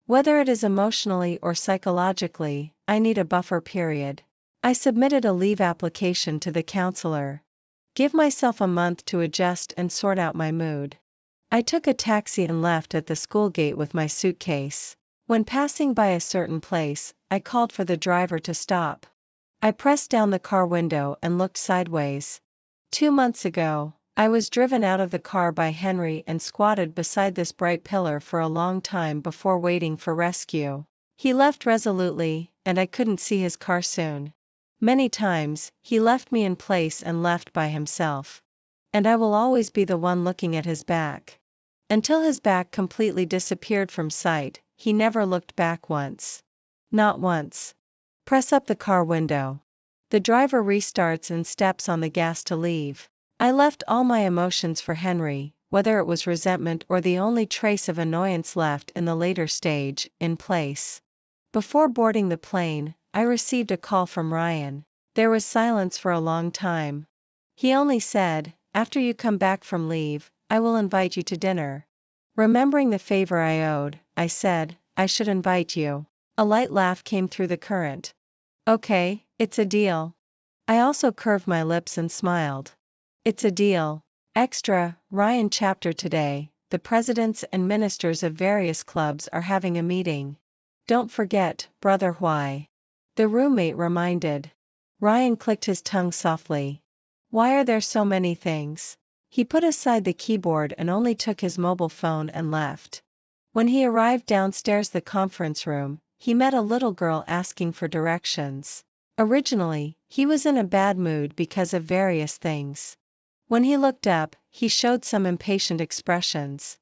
Whether it is emotionally or psychologically, I need a buffer period. I submitted a leave application to the counselor. Give myself a month to adjust and sort out my mood. I took a taxi and left at the school gate with my suitcase. When passing by a certain place, I called for the driver to stop. I pressed down the car window and looked sideways. 2 months ago, I was driven out of the car by Henry and squatted beside this bright pillar for a long time before waiting for rescue. He left resolutely, and I couldn't see his car soon. Many times, he left me in place and left by himself. And I will always be the one looking at his back. Until his back completely disappeared from sight, he never looked back once. Not once. Press up the car window. The driver restarts and steps on the gas to leave. I left all my emotions for Henry, whether it was resentment or the only trace of annoyance left in the later stage, in place. Before boarding the plane, I received a call from Ryan. There was silence for a long time. He only said, "After you come back from leave, I will invite you to dinner." Remembering the favor I owed, I said, "I should invite you." A light laugh came through the current. "Okay, it's a deal." I also curved my lips and smiled. "It's a deal." Extra, Ryan chapter today, the presidents and ministers of various clubs are having a meeting. Don't forget, brother why? The roommate reminded. Ryan clicked his tongue softly. Why are there so many things? He put aside the keyboard and only took his mobile phone and left. When he arrived downstairs the conference room, he met a little girl asking for directions. Originally, he was in a bad mood because of various things. When he looked up, he showed some impatient expressions.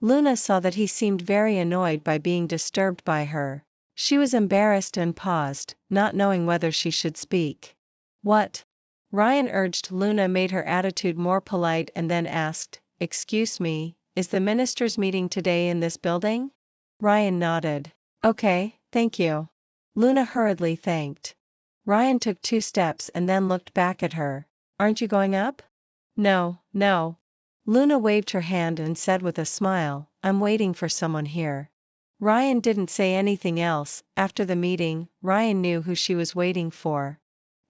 Luna saw that he seemed very annoyed by being disturbed by her. She was embarrassed and paused, not knowing whether she should speak. "What?" Ryan urged. Luna made her attitude more polite and then asked, "Excuse me, is the ministers' meeting today in this building?" Ryan nodded. "Okay, thank you." Luna hurriedly thanked. Ryan took 2 steps and then looked back at her. "Aren't you going up?" "No, no." Luna waved her hand and said with a smile, "I'm waiting for someone here." Ryan didn't say anything else. After the meeting, Ryan knew who she was waiting for.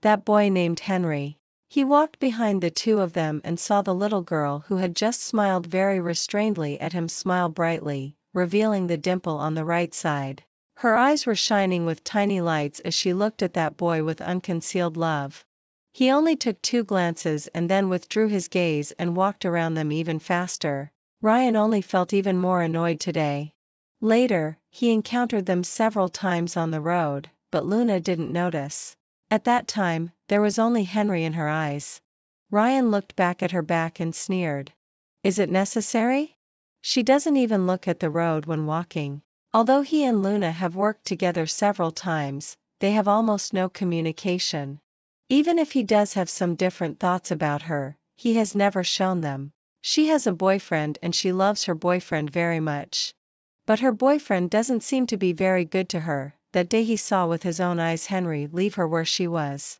That boy named Henry. He walked behind the two of them and saw the little girl who had just smiled very restrainedly at him smile brightly, revealing the dimple on the right side. Her eyes were shining with tiny lights as she looked at that boy with unconcealed love. He only took 2 glances and then withdrew his gaze and walked around them even faster. Ryan only felt even more annoyed today. Later, he encountered them several times on the road, but Luna didn't notice. At that time, there was only Henry in her eyes. Ryan looked back at her back and sneered. Is it necessary? She doesn't even look at the road when walking. Although he and Luna have worked together several times, they have almost no communication. Even if he does have some different thoughts about her, he has never shown them. She has a boyfriend and she loves her boyfriend very much. But her boyfriend doesn't seem to be very good to her. That day he saw with his own eyes Henry leave her where she was.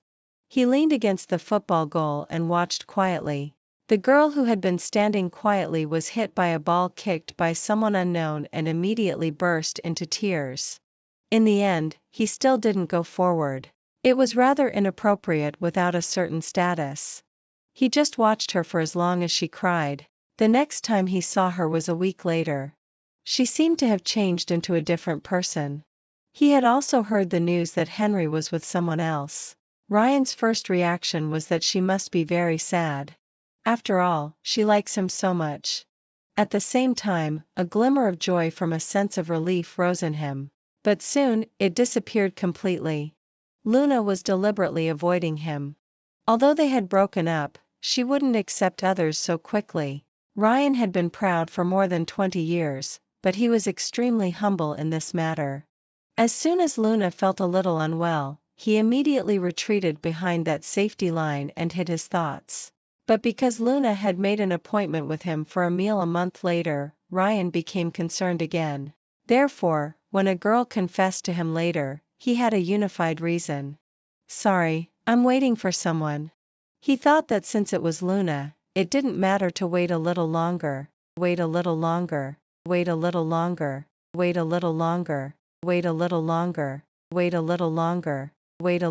He leaned against the football goal and watched quietly. The girl who had been standing quietly was hit by a ball kicked by someone unknown and immediately burst into tears. In the end, he still didn't go forward. It was rather inappropriate without a certain status. He just watched her for as long as she cried. The next time he saw her was a week later. She seemed to have changed into a different person. He had also heard the news that Henry was with someone else. Ryan's first reaction was that she must be very sad. After all, she likes him so much. At the same time, a glimmer of joy from a sense of relief rose in him. But soon, it disappeared completely. Luna was deliberately avoiding him. Although they had broken up, she wouldn't accept others so quickly. Ryan had been proud for more than 20 years, but he was extremely humble in this matter. As soon as Luna felt a little unwell, he immediately retreated behind that safety line and hid his thoughts. But because Luna had made an appointment with him for a meal a month later, Ryan became concerned again. Therefore, when a girl confessed to him later, he had a unified reason. Sorry, I'm waiting for someone. He thought that since it was Luna, it didn't matter to wait a little longer, wait a little longer, wait a little longer, wait a little longer, wait a little longer, wait a little longer, wait a little